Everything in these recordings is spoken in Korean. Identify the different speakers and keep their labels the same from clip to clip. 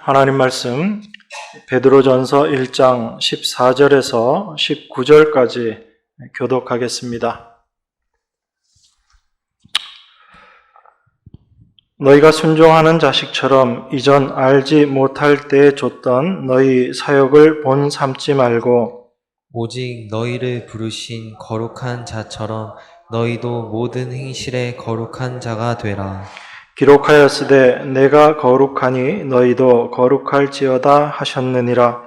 Speaker 1: 하나님 말씀 베드로전서 1장 14절에서 19절까지 교독하겠습니다. 너희가 순종하는 자식처럼 이전 알지 못할 때에 줬던 너희 사역을 본 삼지 말고
Speaker 2: 오직 너희를 부르신 거룩한 자처럼 너희도 모든 행실에 거룩한 자가 되라.
Speaker 1: 기록하였으되 내가 거룩하니 너희도 거룩할지어다 하셨느니라.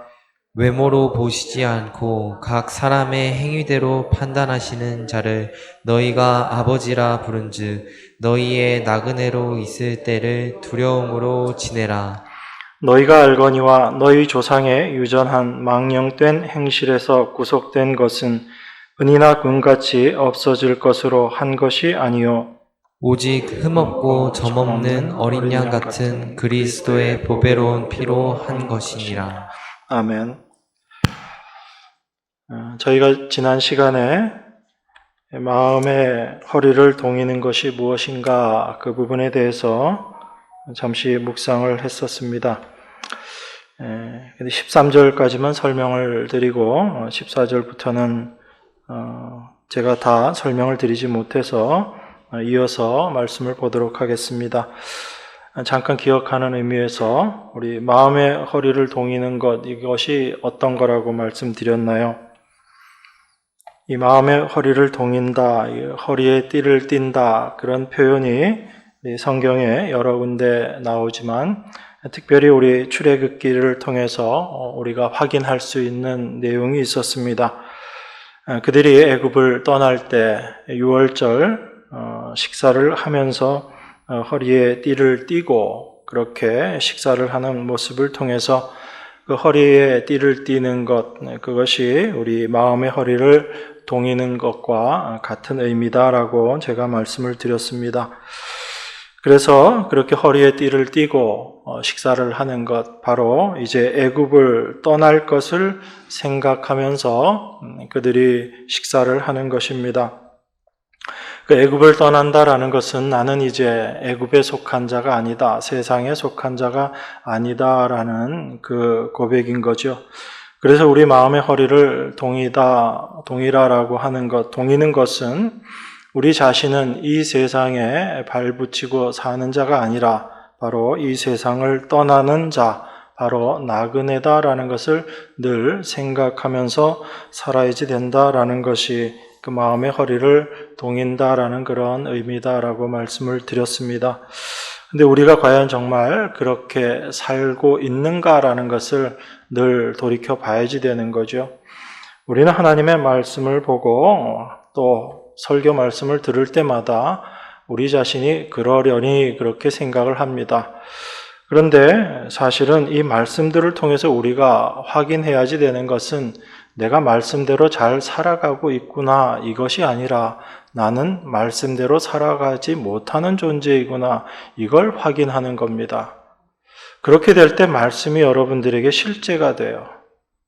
Speaker 2: 외모로 보시지 않고 각 사람의 행위대로 판단하시는 자를 너희가 아버지라 부른즉 너희의 나그네로 있을 때를 두려움으로 지내라.
Speaker 1: 너희가 알거니와 너희 조상의 유전한 망령된 행실에서 구속된 것은 은이나 금같이 없어질 것으로 한 것이 아니요
Speaker 2: 오직 흠없고 점없는 어린 양 같은 그리스도의 보배로운 피로 한 것이니라.
Speaker 1: 아멘. 저희가 지난 시간에 마음의 허리를 동이는 것이 무엇인가 그 부분에 대해서 잠시 묵상을 했었습니다. 13절까지만 설명을 드리고 14절부터는 제가 다 설명을 드리지 못해서 이어서 말씀을 보도록 하겠습니다. 잠깐 기억하는 의미에서 우리 마음의 허리를 동이는 것, 이것이 어떤 거라고 말씀드렸나요? 이 마음의 허리를 동인다, 허리에 띠를 띈다, 그런 표현이 성경에 여러 군데 나오지만 특별히 우리 출애굽기를 통해서 우리가 확인할 수 있는 내용이 있었습니다. 그들이 애굽을 떠날 때 유월절 식사를 하면서 허리에 띠를 띠고 그렇게 식사를 하는 모습을 통해서 그 허리에 띠를 띠는 것, 그것이 우리 마음의 허리를 동이는 것과 같은 의미다라고 제가 말씀을 드렸습니다. 그래서 그렇게 허리에 띠를 띠고 식사를 하는 것, 바로 이제 애굽을 떠날 것을 생각하면서 그들이 식사를 하는 것입니다. 그 애굽을 떠난다라는 것은 나는 이제 애굽에 속한 자가 아니다, 세상에 속한 자가 아니다라는 그 고백인 거죠. 그래서 우리 마음의 허리를 동이라라고 하는 것, 동이는 것은 우리 자신은 이 세상에 발붙이고 사는 자가 아니라 바로 이 세상을 떠나는 자, 바로 나그네다라는 것을 늘 생각하면서 살아야지 된다라는 것이 그 마음의 허리를 동인다라는 그런 의미다라고 말씀을 드렸습니다. 근데 우리가 과연 정말 그렇게 살고 있는가라는 것을 늘 돌이켜 봐야지 되는 거죠. 우리는 하나님의 말씀을 보고 또 설교 말씀을 들을 때마다 우리 자신이 그러려니 그렇게 생각을 합니다. 그런데 사실은 이 말씀들을 통해서 우리가 확인해야지 되는 것은 내가 말씀대로 잘 살아가고 있구나, 이것이 아니라 나는 말씀대로 살아가지 못하는 존재이구나, 이걸 확인하는 겁니다. 그렇게 될 때 말씀이 여러분들에게 실제가 돼요.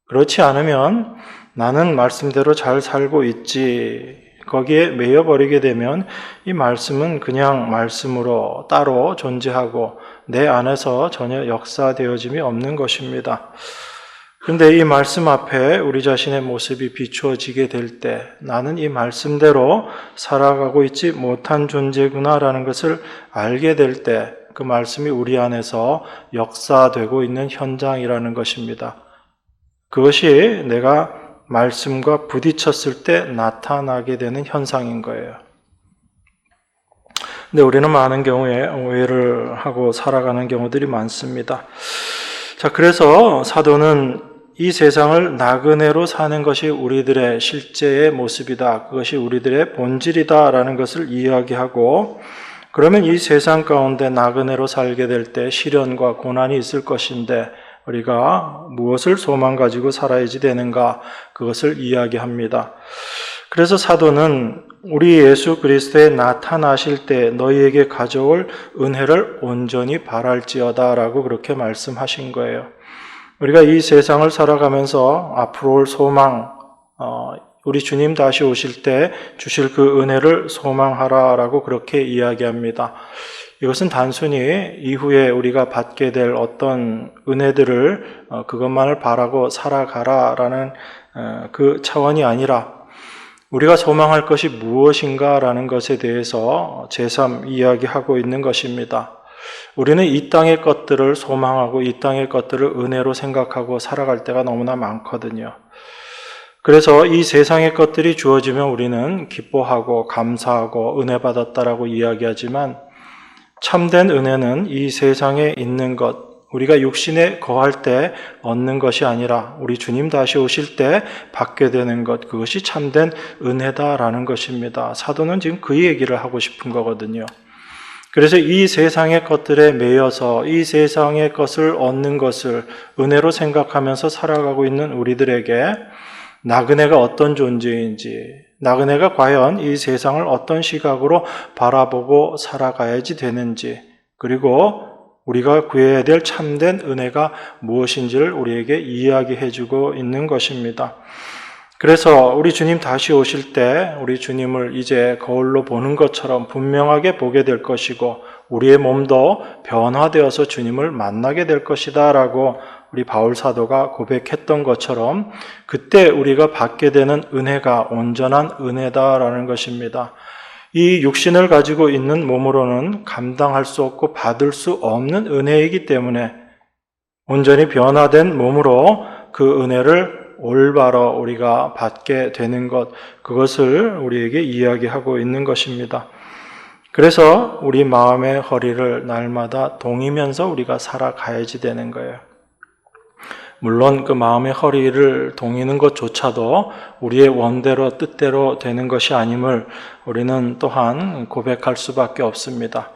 Speaker 1: 그렇지 않으면 나는 말씀대로 잘 살고 있지, 거기에 매여버리게 되면 이 말씀은 그냥 말씀으로 따로 존재하고 내 안에서 전혀 역사되어짐이 없는 것입니다. 그런데 이 말씀 앞에 우리 자신의 모습이 비추어지게 될 때 나는 이 말씀대로 살아가고 있지 못한 존재구나라는 것을 알게 될 때 그 말씀이 우리 안에서 역사되고 있는 현장이라는 것입니다. 그것이 내가 말씀과 부딪혔을 때 나타나게 되는 현상인 거예요. 근데 우리는 많은 경우에 오해를 하고 살아가는 경우들이 많습니다. 자, 그래서 사도는 이 세상을 나그네로 사는 것이 우리들의 실제의 모습이다, 그것이 우리들의 본질이다라는 것을 이야기하고, 그러면 이 세상 가운데 나그네로 살게 될 때 시련과 고난이 있을 것인데 우리가 무엇을 소망 가지고 살아야지 되는가, 그것을 이야기합니다. 그래서 사도는 우리 예수 그리스도에 나타나실 때 너희에게 가져올 은혜를 온전히 바랄지어다 라고 그렇게 말씀하신 거예요. 우리가 이 세상을 살아가면서 앞으로 올 소망, 우리 주님 다시 오실 때 주실 그 은혜를 소망하라라고 그렇게 이야기합니다. 이것은 단순히 이후에 우리가 받게 될 어떤 은혜들을 그것만을 바라고 살아가라라는 그 차원이 아니라 우리가 소망할 것이 무엇인가라는 것에 대해서 제3 이야기하고 있는 것입니다. 우리는 이 땅의 것들을 소망하고 이 땅의 것들을 은혜로 생각하고 살아갈 때가 너무나 많거든요. 그래서 이 세상의 것들이 주어지면 우리는 기뻐하고 감사하고 은혜 받았다라고 이야기하지만 참된 은혜는 이 세상에 있는 것, 우리가 육신에 거할 때 얻는 것이 아니라 우리 주님 다시 오실 때 받게 되는 것, 그것이 참된 은혜다라는 것입니다. 사도는 지금 그 얘기를 하고 싶은 거거든요. 그래서 이 세상의 것들에 매여서 이 세상의 것을 얻는 것을 은혜로 생각하면서 살아가고 있는 우리들에게 나그네가 어떤 존재인지, 나그네가 과연 이 세상을 어떤 시각으로 바라보고 살아가야지 되는지, 그리고 우리가 구해야 될 참된 은혜가 무엇인지를 우리에게 이야기해주고 있는 것입니다. 그래서 우리 주님 다시 오실 때 우리 주님을 이제 거울로 보는 것처럼 분명하게 보게 될 것이고 우리의 몸도 변화되어서 주님을 만나게 될 것이다 라고 우리 바울 사도가 고백했던 것처럼 그때 우리가 받게 되는 은혜가 온전한 은혜다라는 것입니다. 이 육신을 가지고 있는 몸으로는 감당할 수 없고 받을 수 없는 은혜이기 때문에 온전히 변화된 몸으로 그 은혜를 올바로 우리가 받게 되는 것, 그것을 우리에게 이야기하고 있는 것입니다. 그래서 우리 마음의 허리를 날마다 동이면서 우리가 살아가야지 되는 거예요. 물론 그 마음의 허리를 동이는 것조차도 우리의 원대로 뜻대로 되는 것이 아님을 우리는 또한 고백할 수밖에 없습니다.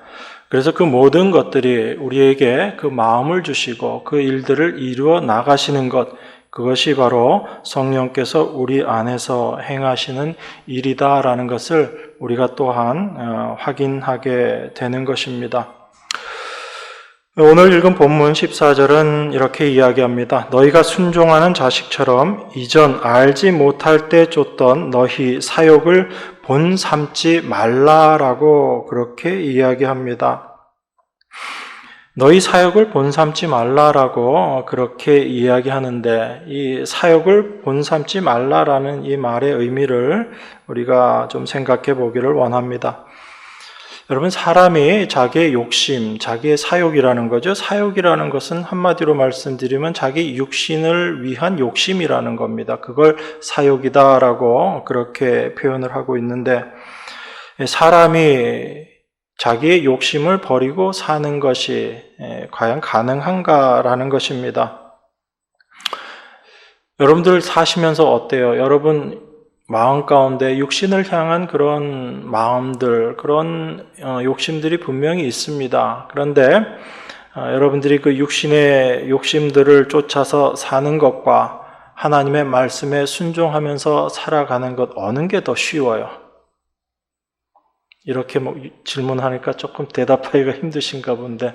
Speaker 1: 그래서 그 모든 것들이 우리에게 그 마음을 주시고 그 일들을 이루어 나가시는 것, 그것이 바로 성령께서 우리 안에서 행하시는 일이다라는 것을 우리가 또한 확인하게 되는 것입니다. 오늘 읽은 본문 14절은 이렇게 이야기합니다. 너희가 순종하는 자식처럼 이전 알지 못할 때 쫓던 너희 사욕을 본삼지 말라라고 그렇게 이야기합니다. 너희 사욕을 본삼지 말라라고 그렇게 이야기하는데 이 사욕을 본삼지 말라라는 이 말의 의미를 우리가 좀 생각해 보기를 원합니다. 여러분, 사람이 자기의 욕심, 자기의 사욕이라는 거죠. 사욕이라는 것은 한마디로 말씀드리면 자기 육신을 위한 욕심이라는 겁니다. 그걸 사욕이다라고 그렇게 표현을 하고 있는데 사람이 자기의 욕심을 버리고 사는 것이 과연 가능한가라는 것입니다. 여러분들 사시면서 어때요? 여러분 마음 가운데 육신을 향한 그런 마음들, 그런 욕심들이 분명히 있습니다. 그런데 여러분들이 그 육신의 욕심들을 쫓아서 사는 것과 하나님의 말씀에 순종하면서 살아가는 것 어느 게 더 쉬워요? 이렇게 질문하니까 조금 대답하기가 힘드신가 본데,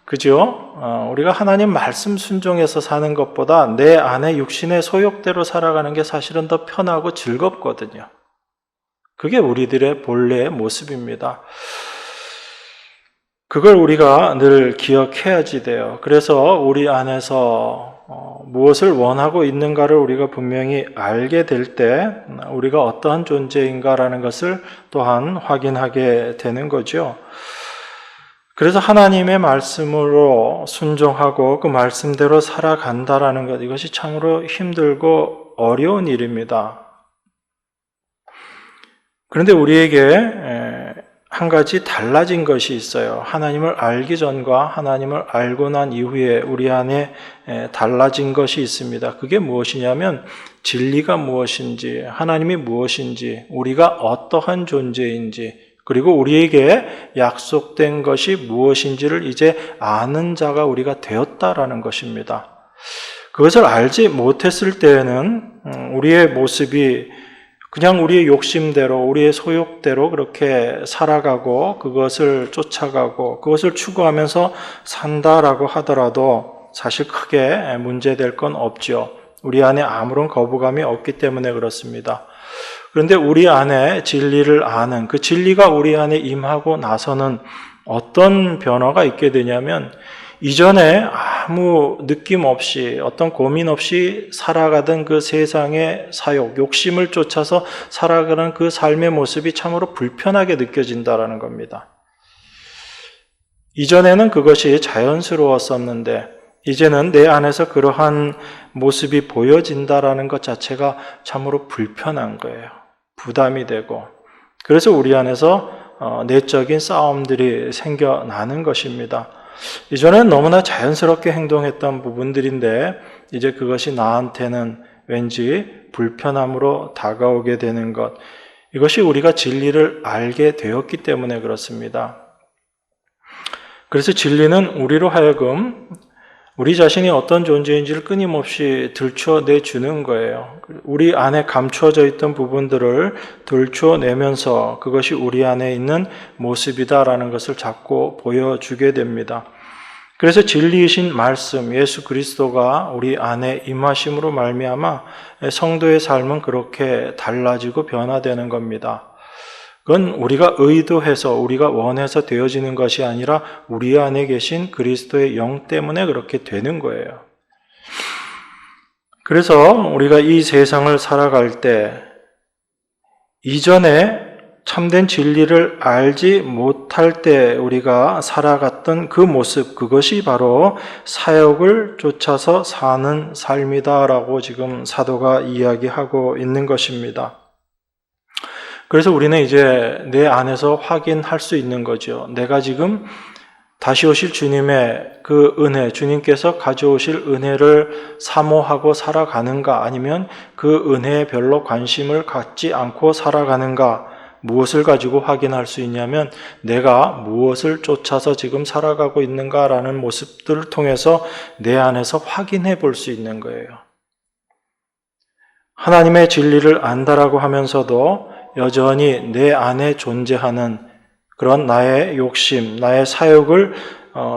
Speaker 1: 그죠? 우리가 하나님 말씀 순종해서 사는 것보다 내 안에 육신의 소욕대로 살아가는 게 사실은 더 편하고 즐겁거든요. 그게 우리들의 본래의 모습입니다. 그걸 우리가 늘 기억해야지 돼요. 그래서 우리 안에서 무엇을 원하고 있는가를 우리가 분명히 알게 될 때 우리가 어떠한 존재인가라는 것을 또한 확인하게 되는 거죠. 그래서 하나님의 말씀으로 순종하고 그 말씀대로 살아간다라는 것, 이것이 참으로 힘들고 어려운 일입니다. 그런데 우리에게 한 가지 달라진 것이 있어요. 하나님을 알기 전과 하나님을 알고 난 이후에 우리 안에 달라진 것이 있습니다. 그게 무엇이냐면 진리가 무엇인지, 하나님이 무엇인지, 우리가 어떠한 존재인지, 그리고 우리에게 약속된 것이 무엇인지를 이제 아는 자가 우리가 되었다라는 것입니다. 그것을 알지 못했을 때에는 우리의 모습이 그냥 우리의 욕심대로, 우리의 소욕대로 그렇게 살아가고 그것을 쫓아가고 그것을 추구하면서 산다라고 하더라도 사실 크게 문제될 건 없죠. 우리 안에 아무런 거부감이 없기 때문에 그렇습니다. 그런데 우리 안에 진리를 아는 그 진리가 우리 안에 임하고 나서는 어떤 변화가 있게 되냐면 이전에 아무 느낌 없이 어떤 고민 없이 살아가던 그 세상의 사욕, 욕심을 쫓아서 살아가는 그 삶의 모습이 참으로 불편하게 느껴진다라는 겁니다. 이전에는 그것이 자연스러웠었는데 이제는 내 안에서 그러한 모습이 보여진다라는 것 자체가 참으로 불편한 거예요. 부담이 되고. 그래서 우리 안에서 내적인 싸움들이 생겨나는 것입니다. 이전에는 너무나 자연스럽게 행동했던 부분들인데 이제 그것이 나한테는 왠지 불편함으로 다가오게 되는 것. 이것이 우리가 진리를 알게 되었기 때문에 그렇습니다. 그래서 진리는 우리로 하여금 우리 자신이 어떤 존재인지를 끊임없이 들춰내주는 거예요. 우리 안에 감추어져 있던 부분들을 들춰내면서 그것이 우리 안에 있는 모습이다라는 것을 자꾸 보여주게 됩니다. 그래서 진리이신 말씀, 예수 그리스도가 우리 안에 임하심으로 말미암아 성도의 삶은 그렇게 달라지고 변화되는 겁니다. 그건 우리가 의도해서 우리가 원해서 되어지는 것이 아니라 우리 안에 계신 그리스도의 영 때문에 그렇게 되는 거예요. 그래서 우리가 이 세상을 살아갈 때 이전에 참된 진리를 알지 못할 때 우리가 살아갔던 그 모습, 그것이 바로 사욕을 쫓아서 사는 삶이다라고 지금 사도가 이야기하고 있는 것입니다. 그래서 우리는 이제 내 안에서 확인할 수 있는 거죠. 내가 지금 다시 오실 주님의 그 은혜, 주님께서 가져오실 은혜를 사모하고 살아가는가, 아니면 그 은혜에 별로 관심을 갖지 않고 살아가는가, 무엇을 가지고 확인할 수 있냐면 내가 무엇을 쫓아서 지금 살아가고 있는가라는 모습들을 통해서 내 안에서 확인해 볼 수 있는 거예요. 하나님의 진리를 안다라고 하면서도 여전히 내 안에 존재하는 그런 나의 욕심, 나의 사욕을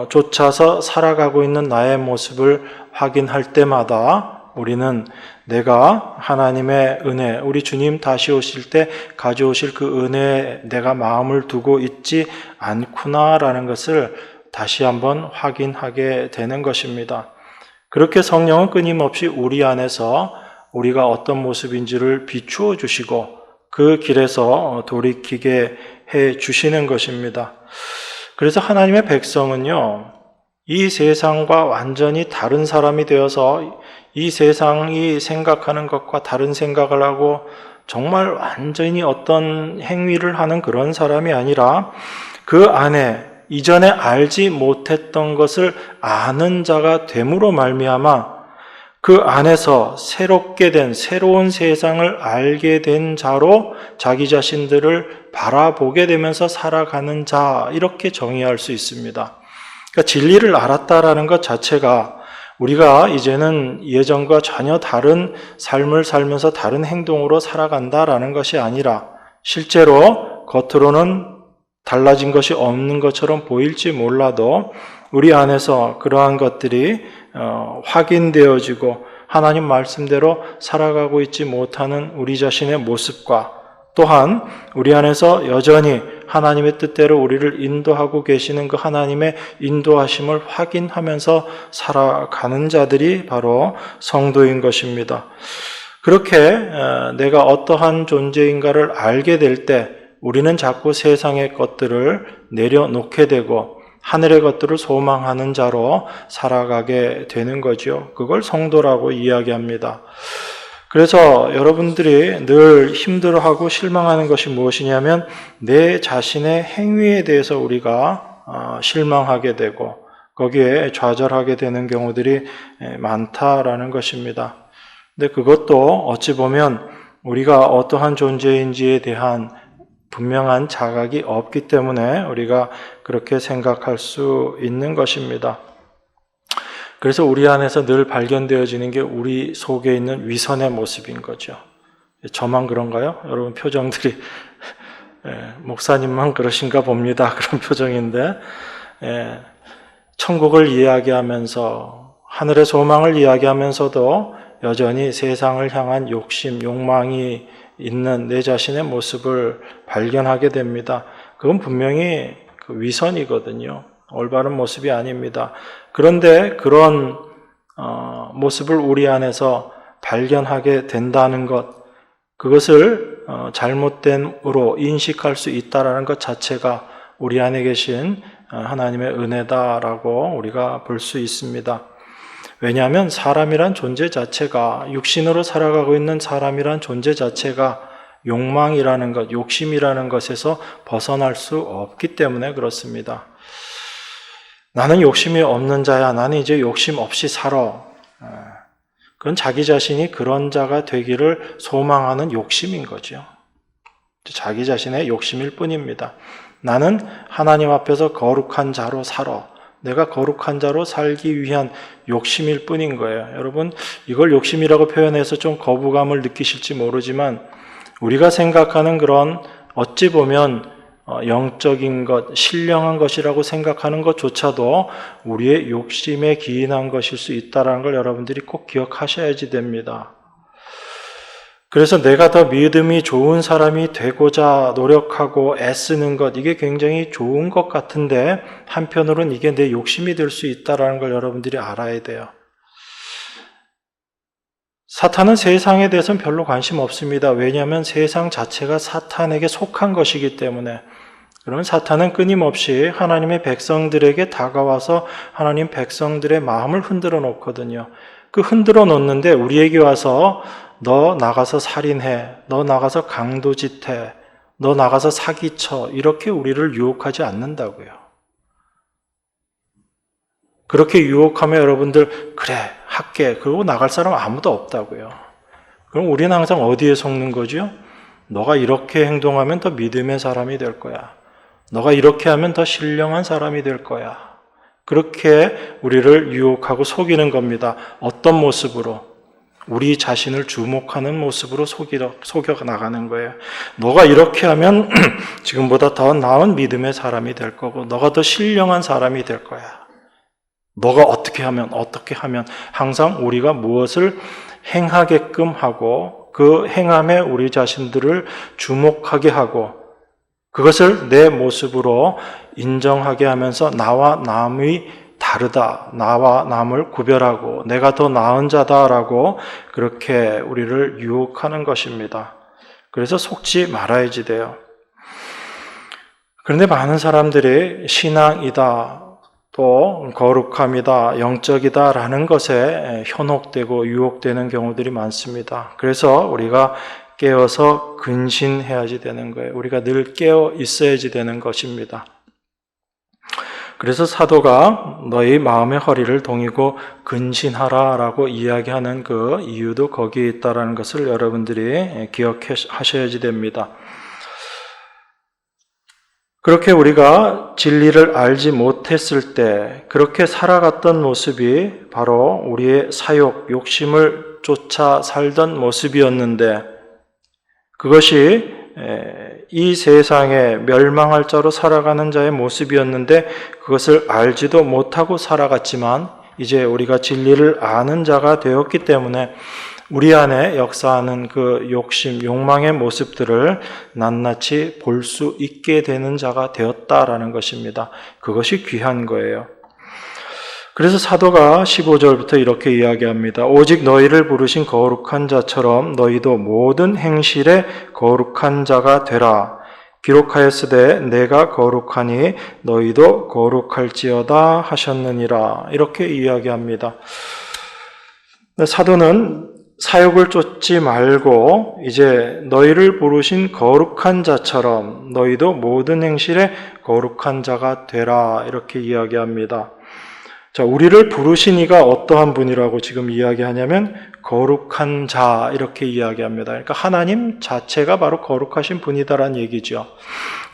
Speaker 1: 쫓아서 살아가고 있는 나의 모습을 확인할 때마다 우리는 내가 하나님의 은혜, 우리 주님 다시 오실 때 가져오실 그 은혜에 내가 마음을 두고 있지 않구나라는 것을 다시 한번 확인하게 되는 것입니다. 그렇게 성령은 끊임없이 우리 안에서 우리가 어떤 모습인지를 비추어 주시고 그 길에서 돌이키게 해 주시는 것입니다. 그래서 하나님의 백성은요, 이 세상과 완전히 다른 사람이 되어서 이 세상이 생각하는 것과 다른 생각을 하고 정말 완전히 어떤 행위를 하는 그런 사람이 아니라 그 안에 이전에 알지 못했던 것을 아는 자가 됨으로 말미암아 그 안에서 새롭게 된 새로운 세상을 알게 된 자로 자기 자신들을 바라보게 되면서 살아가는 자, 이렇게 정의할 수 있습니다. 그러니까 진리를 알았다라는 것 자체가 우리가 이제는 예전과 전혀 다른 삶을 살면서 다른 행동으로 살아간다라는 것이 아니라 실제로 겉으로는 달라진 것이 없는 것처럼 보일지 몰라도 우리 안에서 그러한 것들이 확인되어지고 하나님 말씀대로 살아가고 있지 못하는 우리 자신의 모습과 또한 우리 안에서 여전히 하나님의 뜻대로 우리를 인도하고 계시는 그 하나님의 인도하심을 확인하면서 살아가는 자들이 바로 성도인 것입니다. 그렇게 내가 어떠한 존재인가를 알게 될 때 우리는 자꾸 세상의 것들을 내려놓게 되고 하늘의 것들을 소망하는 자로 살아가게 되는 거죠. 그걸 성도라고 이야기합니다. 그래서 여러분들이 늘 힘들어하고 실망하는 것이 무엇이냐면 내 자신의 행위에 대해서 우리가 실망하게 되고 거기에 좌절하게 되는 경우들이 많다라는 것입니다. 근데 그것도 어찌 보면 우리가 어떠한 존재인지에 대한 분명한 자각이 없기 때문에 우리가 그렇게 생각할 수 있는 것입니다. 그래서 우리 안에서 늘 발견되어지는 게 우리 속에 있는 위선의 모습인 거죠. 저만 그런가요? 여러분 표정들이 목사님만 그러신가 봅니다. 그런 표정인데 천국을 이야기하면서 하늘의 소망을 이야기하면서도 여전히 세상을 향한 욕심, 욕망이 있는 내 자신의 모습을 발견하게 됩니다. 그건 분명히 그 위선이거든요. 올바른 모습이 아닙니다. 그런데 그런 모습을 우리 안에서 발견하게 된다는 것, 그것을 잘못된으로 인식할 수 있다는 것 자체가 우리 안에 계신 하나님의 은혜다라고 우리가 볼 수 있습니다. 왜냐하면 사람이란 존재 자체가, 육신으로 살아가고 있는 사람이란 존재 자체가 욕망이라는 것, 욕심이라는 것에서 벗어날 수 없기 때문에 그렇습니다. 나는 욕심이 없는 자야, 나는 이제 욕심 없이 살아. 그건 자기 자신이 그런 자가 되기를 소망하는 욕심인 거죠. 자기 자신의 욕심일 뿐입니다. 나는 하나님 앞에서 거룩한 자로 살아. 내가 거룩한 자로 살기 위한 욕심일 뿐인 거예요. 여러분, 이걸 욕심이라고 표현해서 좀 거부감을 느끼실지 모르지만 우리가 생각하는 그런 어찌 보면 영적인 것, 신령한 것이라고 생각하는 것조차도 우리의 욕심에 기인한 것일 수 있다는 걸 여러분들이 꼭 기억하셔야지 됩니다. 그래서 내가 더 믿음이 좋은 사람이 되고자 노력하고 애쓰는 것, 이게 굉장히 좋은 것 같은데 한편으로는 이게 내 욕심이 될 수 있다는 걸 여러분들이 알아야 돼요. 사탄은 세상에 대해서는 별로 관심 없습니다. 왜냐하면 세상 자체가 사탄에게 속한 것이기 때문에. 그러면 사탄은 끊임없이 하나님의 백성들에게 다가와서 하나님 백성들의 마음을 흔들어 놓거든요. 그 흔들어 놓는데 우리에게 와서 너 나가서 살인해, 너 나가서 강도짓해, 너 나가서 사기쳐, 이렇게 우리를 유혹하지 않는다고요. 그렇게 유혹하면 여러분들 그래 할게, 그러고 나갈 사람 아무도 없다고요. 그럼 우리는 항상 어디에 속는 거죠? 너가 이렇게 행동하면 더 믿음의 사람이 될 거야. 너가 이렇게 하면 더 신령한 사람이 될 거야. 그렇게 우리를 유혹하고 속이는 겁니다. 어떤 모습으로? 우리 자신을 주목하는 모습으로 속여 나가는 거예요. 너가 이렇게 하면 지금보다 더 나은 믿음의 사람이 될 거고, 너가 더 신령한 사람이 될 거야. 너가 어떻게 하면 항상 우리가 무엇을 행하게끔 하고 그 행함에 우리 자신들을 주목하게 하고 그것을 내 모습으로 인정하게 하면서 나와 남이 다르다, 나와 남을 구별하고 내가 더 나은 자다라고 그렇게 우리를 유혹하는 것입니다. 그래서 속지 말아야지 돼요. 그런데 많은 사람들이 신앙이다, 또 거룩함이다, 영적이다 라는 것에 현혹되고 유혹되는 경우들이 많습니다. 그래서 우리가 깨어서 근신해야지 되는 거예요. 우리가 늘 깨어 있어야지 되는 것입니다. 그래서 사도가 너희 마음의 허리를 동이고 근신하라 라고 이야기하는 그 이유도 거기에 있다는 것을 여러분들이 기억하셔야지 됩니다. 그렇게 우리가 진리를 알지 못했을 때 그렇게 살아갔던 모습이 바로 우리의 사욕, 욕심을 쫓아 살던 모습이었는데 그것이 이 세상에 멸망할 자로 살아가는 자의 모습이었는데 그것을 알지도 못하고 살아갔지만 이제 우리가 진리를 아는 자가 되었기 때문에 우리 안에 역사하는 그 욕심, 욕망의 모습들을 낱낱이 볼 수 있게 되는 자가 되었다라는 것입니다. 그것이 귀한 거예요. 그래서 사도가 15절부터 이렇게 이야기합니다. 오직 너희를 부르신 거룩한 자처럼 너희도 모든 행실에 거룩한 자가 되라. 기록하였으되 내가 거룩하니 너희도 거룩할지어다 하셨느니라. 이렇게 이야기합니다. 사도는 사욕을 쫓지 말고 이제 너희를 부르신 거룩한 자처럼 너희도 모든 행실에 거룩한 자가 되라. 이렇게 이야기합니다. 자, 우리를 부르신 이가 어떠한 분이라고 지금 이야기하냐면 거룩한 자 이렇게 이야기합니다. 그러니까 하나님 자체가 바로 거룩하신 분이다라는 얘기죠.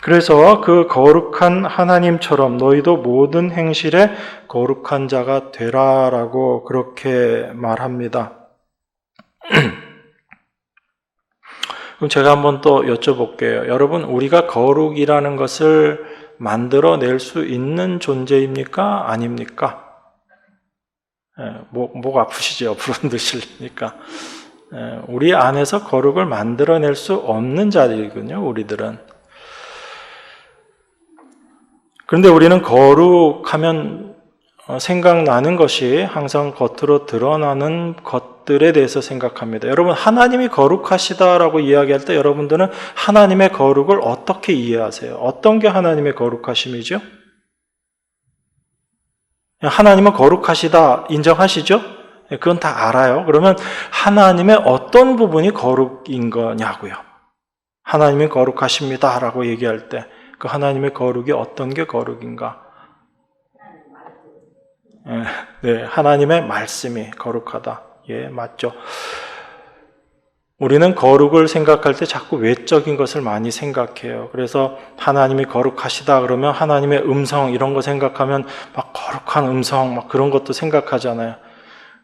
Speaker 1: 그래서 그 거룩한 하나님처럼 너희도 모든 행실에 거룩한 자가 되라라고 그렇게 말합니다. 그럼 제가 한번 또 여쭤볼게요. 여러분, 우리가 거룩이라는 것을 만들어낼 수 있는 존재입니까? 아닙니까? 목 아프시죠? 옆으로 흔드시니까. 우리 안에서 거룩을 만들어낼 수 없는 자들이군요, 우리들은. 그런데 우리는 거룩하면 생각나는 것이 항상 겉으로 드러나는 것들에 대해서 생각합니다. 여러분, 하나님이 거룩하시다라고 이야기할 때 여러분들은 하나님의 거룩을 어떻게 이해하세요? 어떤 게 하나님의 거룩하심이죠? 하나님은 거룩하시다 인정하시죠? 그건 다 알아요. 그러면 하나님의 어떤 부분이 거룩인 거냐고요. 하나님이 거룩하십니다라고 얘기할 때 그 하나님의 거룩이 어떤 게 거룩인가? 네, 하나님의 말씀이 거룩하다. 예, 맞죠. 우리는 거룩을 생각할 때 자꾸 외적인 것을 많이 생각해요. 그래서 하나님이 거룩하시다 그러면 하나님의 음성 이런 거 생각하면 막 거룩한 음성 막 그런 것도 생각하잖아요.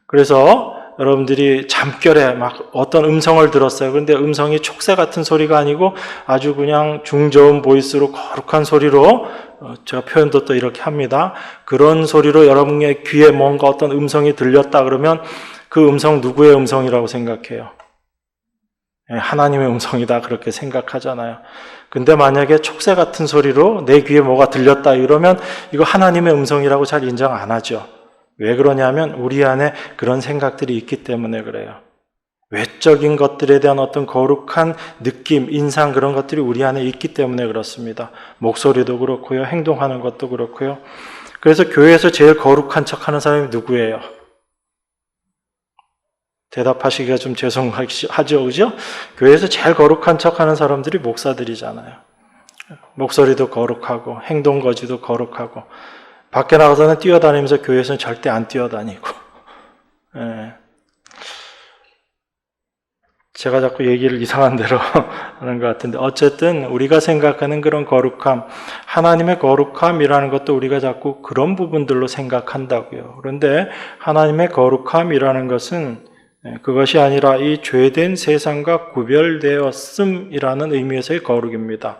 Speaker 1: 그래서 여러분들이 잠결에 막 어떤 음성을 들었어요. 그런데 음성이 촉새 같은 소리가 아니고 아주 그냥 중저음 보이스로 거룩한 소리로, 제가 표현도 또 이렇게 합니다. 그런 소리로 여러분의 귀에 뭔가 어떤 음성이 들렸다 그러면 그 음성 누구의 음성이라고 생각해요? 하나님의 음성이다 그렇게 생각하잖아요. 근데 만약에 촉새 같은 소리로 내 귀에 뭐가 들렸다 이러면 이거 하나님의 음성이라고 잘 인정 안 하죠. 왜 그러냐면 우리 안에 그런 생각들이 있기 때문에 그래요. 외적인 것들에 대한 어떤 거룩한 느낌, 인상 그런 것들이 우리 안에 있기 때문에 그렇습니다. 목소리도 그렇고요. 행동하는 것도 그렇고요. 그래서 교회에서 제일 거룩한 척하는 사람이 누구예요? 대답하시기가 좀 죄송하죠, 그죠? 교회에서 제일 거룩한 척하는 사람들이 목사들이잖아요. 목소리도 거룩하고 행동 거지도 거룩하고 밖에 나가서는 뛰어다니면서 교회에서는 절대 안 뛰어다니고. 예. 제가 자꾸 얘기를 이상한 대로 하는 것 같은데 어쨌든 우리가 생각하는 그런 거룩함, 하나님의 거룩함이라는 것도 우리가 자꾸 그런 부분들로 생각한다고요. 그런데 하나님의 거룩함이라는 것은 그것이 아니라 이 죄된 세상과 구별되었음이라는 의미에서의 거룩입니다.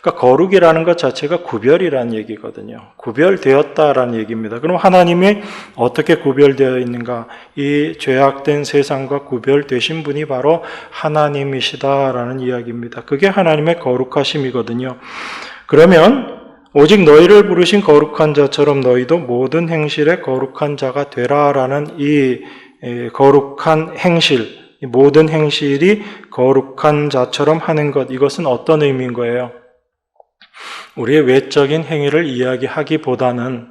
Speaker 1: 그러니까 거룩이라는 것 자체가 구별이라는 얘기거든요. 구별되었다라는 얘기입니다. 그럼 하나님이 어떻게 구별되어 있는가? 이 죄악된 세상과 구별되신 분이 바로 하나님이시다라는 이야기입니다. 그게 하나님의 거룩하심이거든요. 그러면 오직 너희를 부르신 거룩한 자처럼 너희도 모든 행실에 거룩한 자가 되라라는 이 거룩한 행실, 모든 행실이 거룩한 자처럼 하는 것, 이것은 어떤 의미인 거예요? 우리의 외적인 행위를 이야기하기보다는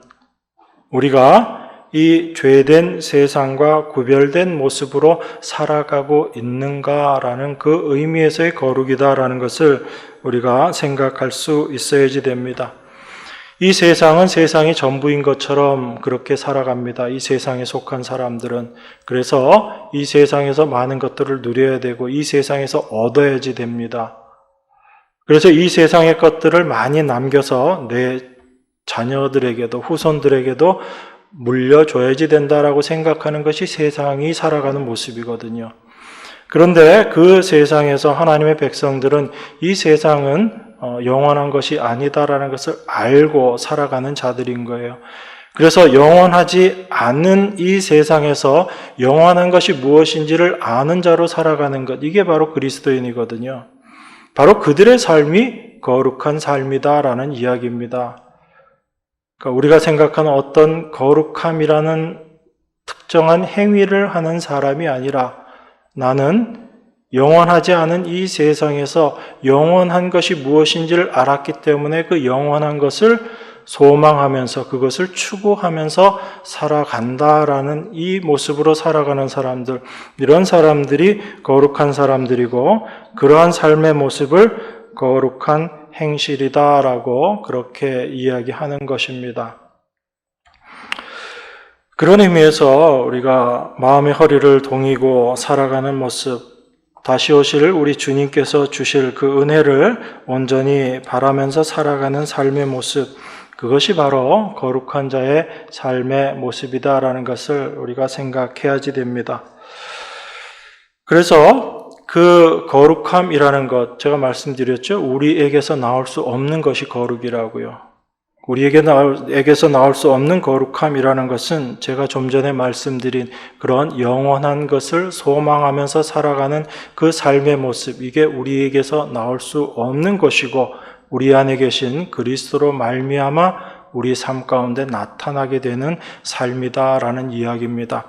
Speaker 1: 우리가 이 죄된 세상과 구별된 모습으로 살아가고 있는가라는 그 의미에서의 거룩이다라는 것을 우리가 생각할 수 있어야지 됩니다. 이 세상은 세상이 전부인 것처럼 그렇게 살아갑니다. 이 세상에 속한 사람들은. 그래서 이 세상에서 많은 것들을 누려야 되고 이 세상에서 얻어야지 됩니다. 그래서 이 세상의 것들을 많이 남겨서 내 자녀들에게도 후손들에게도 물려줘야지 된다라고 생각하는 것이 세상이 살아가는 모습이거든요. 그런데 그 세상에서 하나님의 백성들은 이 세상은 영원한 것이 아니다라는 것을 알고 살아가는 자들인 거예요. 그래서 영원하지 않은 이 세상에서 영원한 것이 무엇인지를 아는 자로 살아가는 것, 이게 바로 그리스도인이거든요. 바로 그들의 삶이 거룩한 삶이다라는 이야기입니다. 그러니까 우리가 생각하는 어떤 거룩함이라는 특정한 행위를 하는 사람이 아니라 나는 영원하지 않은 이 세상에서 영원한 것이 무엇인지를 알았기 때문에 그 영원한 것을 소망하면서 그것을 추구하면서 살아간다라는 이 모습으로 살아가는 사람들, 이런 사람들이 거룩한 사람들이고 그러한 삶의 모습을 거룩한 행실이다라고 그렇게 이야기하는 것입니다. 그런 의미에서 우리가 마음의 허리를 동이고 살아가는 모습, 다시 오실 우리 주님께서 주실 그 은혜를 온전히 바라면서 살아가는 삶의 모습, 그것이 바로 거룩한 자의 삶의 모습이다라는 것을 우리가 생각해야지 됩니다. 그래서 그 거룩함이라는 것, 제가 말씀드렸죠. 우리에게서 나올 수 없는 것이 거룩이라고요. 우리에게서 나올 수 없는 거룩함이라는 것은 제가 좀 전에 말씀드린 그런 영원한 것을 소망하면서 살아가는 그 삶의 모습, 이게 우리에게서 나올 수 없는 것이고 우리 안에 계신 그리스도로 말미암아 우리 삶 가운데 나타나게 되는 삶이다라는 이야기입니다.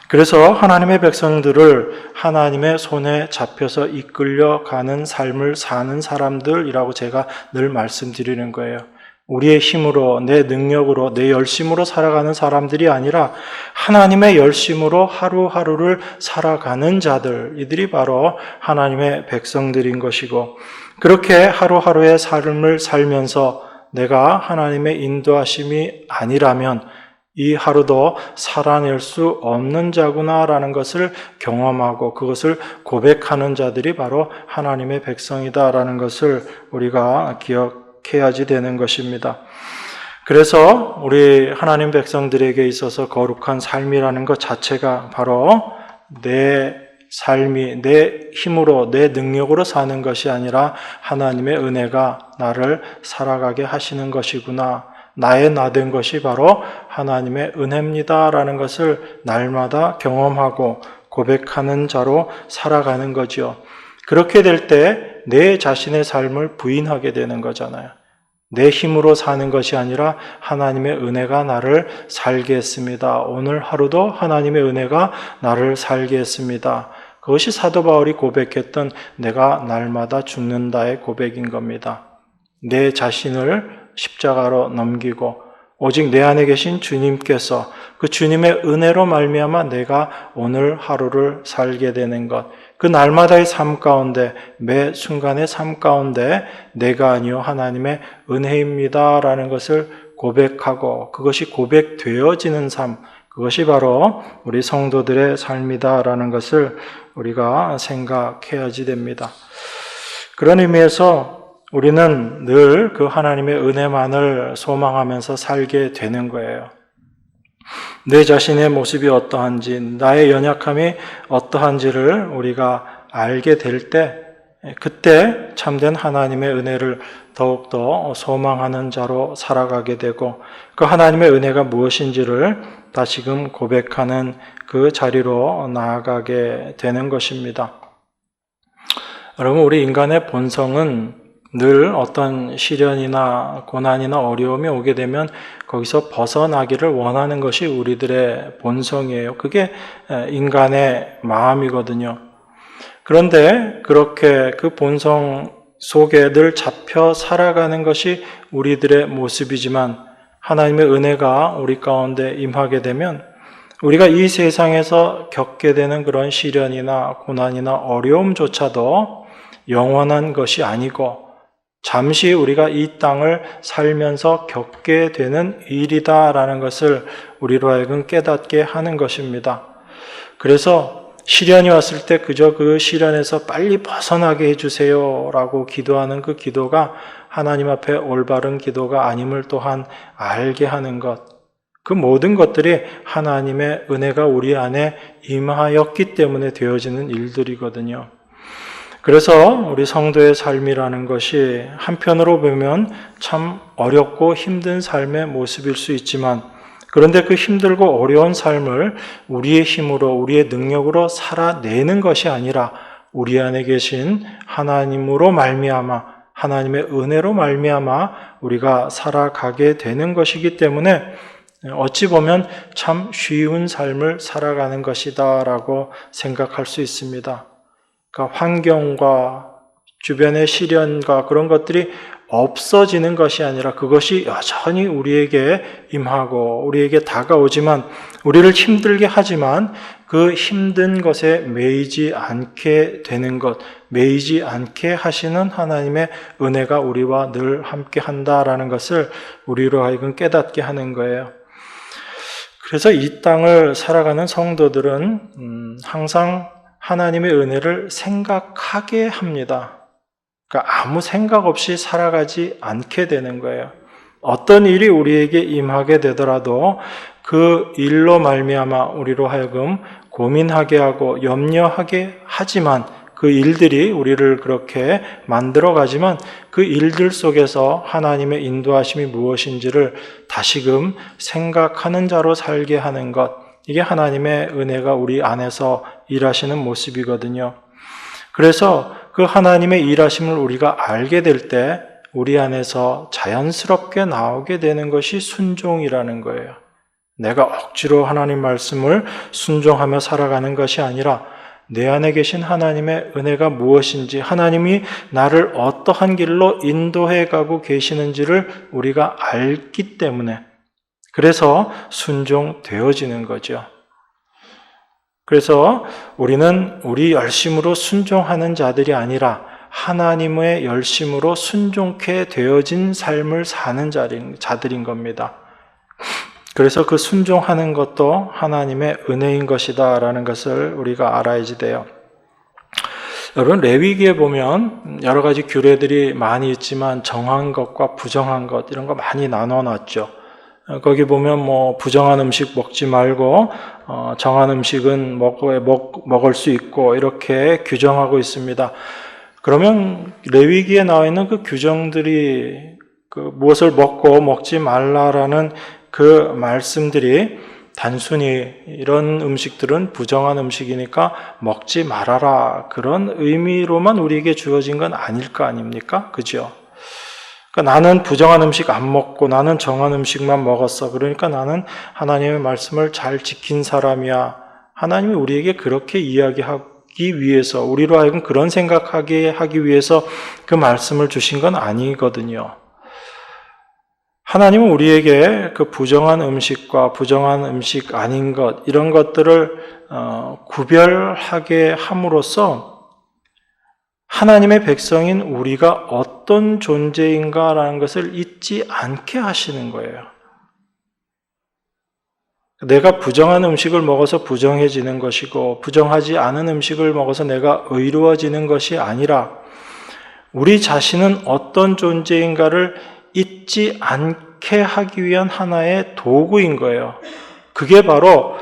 Speaker 1: 그래서 하나님의 백성들을 하나님의 손에 잡혀서 이끌려가는 삶을 사는 사람들이라고 제가 늘 말씀드리는 거예요. 우리의 힘으로, 내 능력으로, 내 열심으로 살아가는 사람들이 아니라 하나님의 열심으로 하루하루를 살아가는 자들, 이들이 바로 하나님의 백성들인 것이고, 그렇게 하루하루의 삶을 살면서 내가 하나님의 인도하심이 아니라면 이 하루도 살아낼 수 없는 자구나라는 것을 경험하고 그것을 고백하는 자들이 바로 하나님의 백성이다라는 것을 우리가 기억해야지 되는 것입니다. 그래서 우리 하나님 백성들에게 있어서 거룩한 삶이라는 것 자체가 바로 내 삶이 내 힘으로 내 능력으로 사는 것이 아니라 하나님의 은혜가 나를 살아가게 하시는 것이구나. 나의 나 된 것이 바로 하나님의 은혜입니다라는 것을 날마다 경험하고 고백하는 자로 살아가는 거지요. 그렇게 될 때 내 자신의 삶을 부인하게 되는 거잖아요. 내 힘으로 사는 것이 아니라 하나님의 은혜가 나를 살게 했습니다. 오늘 하루도 하나님의 은혜가 나를 살게 했습니다. 그것이 사도 바울이 고백했던 내가 날마다 죽는다의 고백인 겁니다. 내 자신을 십자가로 넘기고 오직 내 안에 계신 주님께서 그 주님의 은혜로 말미암아 내가 오늘 하루를 살게 되는 것, 그 날마다의 삶 가운데 매 순간의 삶 가운데 내가 아니요 하나님의 은혜입니다라는 것을 고백하고 그것이 고백되어지는 삶, 그것이 바로 우리 성도들의 삶이다라는 것을 우리가 생각해야지 됩니다. 그런 의미에서 우리는 늘 그 하나님의 은혜만을 소망하면서 살게 되는 거예요. 내 자신의 모습이 어떠한지, 나의 연약함이 어떠한지를 우리가 알게 될 때, 그때 참된 하나님의 은혜를 더욱더 소망하는 자로 살아가게 되고, 그 하나님의 은혜가 무엇인지를 다시금 고백하는 그 자리로 나아가게 되는 것입니다. 여러분, 우리 인간의 본성은 늘 어떤 시련이나 고난이나 어려움이 오게 되면 거기서 벗어나기를 원하는 것이 우리들의 본성이에요. 그게 인간의 마음이거든요. 그런데 그렇게 그 본성 속에 늘 잡혀 살아가는 것이 우리들의 모습이지만 하나님의 은혜가 우리 가운데 임하게 되면 우리가 이 세상에서 겪게 되는 그런 시련이나 고난이나 어려움조차도 영원한 것이 아니고 잠시 우리가 이 땅을 살면서 겪게 되는 일이다라는 것을 우리로 하여금 깨닫게 하는 것입니다. 그래서 시련이 왔을 때 그저 그 시련에서 빨리 벗어나게 해주세요 라고 기도하는 그 기도가 하나님 앞에 올바른 기도가 아님을 또한 알게 하는 것, 그 모든 것들이 하나님의 은혜가 우리 안에 임하였기 때문에 되어지는 일들이거든요. 그래서 우리 성도의 삶이라는 것이 한편으로 보면 참 어렵고 힘든 삶의 모습일 수 있지만 그런데 그 힘들고 어려운 삶을 우리의 힘으로 우리의 능력으로 살아내는 것이 아니라 우리 안에 계신 하나님으로 말미암아 하나님의 은혜로 말미암아 우리가 살아가게 되는 것이기 때문에 어찌 보면 참 쉬운 삶을 살아가는 것이다라고 생각할 수 있습니다. 그러니까 환경과 주변의 시련과 그런 것들이 없어지는 것이 아니라 그것이 여전히 우리에게 임하고 우리에게 다가오지만 우리를 힘들게 하지만 그 힘든 것에 매이지 않게 되는 것, 매이지 않게 하시는 하나님의 은혜가 우리와 늘 함께 한다라는 것을 우리로 하여금 깨닫게 하는 거예요. 그래서 이 땅을 살아가는 성도들은 항상 하나님의 은혜를 생각하게 합니다. 그러니까 아무 생각 없이 살아가지 않게 되는 거예요. 어떤 일이 우리에게 임하게 되더라도 그 일로 말미암아 우리로 하여금 고민하게 하고 염려하게 하지만 그 일들이 우리를 그렇게 만들어 가지만 그 일들 속에서 하나님의 인도하심이 무엇인지를 다시금 생각하는 자로 살게 하는 것, 이게 하나님의 은혜가 우리 안에서 일하시는 모습이거든요. 그래서 그 하나님의 일하심을 우리가 알게 될 때 우리 안에서 자연스럽게 나오게 되는 것이 순종이라는 거예요. 내가 억지로 하나님 말씀을 순종하며 살아가는 것이 아니라 내 안에 계신 하나님의 은혜가 무엇인지, 하나님이 나를 어떠한 길로 인도해 가고 계시는지를 우리가 알기 때문에, 그래서 순종되어지는 거죠. 그래서 우리는 우리 열심으로 순종하는 자들이 아니라 하나님의 열심으로 순종케 되어진 삶을 사는 자들인 겁니다. 그래서 그 순종하는 것도 하나님의 은혜인 것이다 라는 것을 우리가 알아야지 돼요. 여러분, 레위기에 보면 여러 가지 규례들이 많이 있지만 정한 것과 부정한 것 이런 거 많이 나눠놨죠. 거기 보면 부정한 음식 먹지 말고 정한 음식은 먹을 수 있고 이렇게 규정하고 있습니다. 그러면 레위기에 나와 있는 그 규정들이 무엇을 먹고 먹지 말라라는 그 말씀들이 단순히 이런 음식들은 부정한 음식이니까 먹지 말아라 그런 의미로만 우리에게 주어진 건 아닐 거 아닙니까? 그죠? 그러니까 나는 부정한 음식 안 먹고 나는 정한 음식만 먹었어. 그러니까 나는 하나님의 말씀을 잘 지킨 사람이야. 하나님이 우리에게 그렇게 이야기하기 위해서, 우리로 하여금 그런 생각하게 하기 위해서 그 말씀을 주신 건 아니거든요. 하나님은 우리에게 그 부정한 음식과 부정한 음식 아닌 것, 이런 것들을 구별하게 함으로써 하나님의 백성인 우리가 어떤 존재인가라는 것을 잊지 않게 하시는 거예요. 내가 부정한 음식을 먹어서 부정해지는 것이고 부정하지 않은 음식을 먹어서 내가 의로워지는 것이 아니라 우리 자신은 어떤 존재인가를 잊지 않게 하기 위한 하나의 도구인 거예요. 그게 바로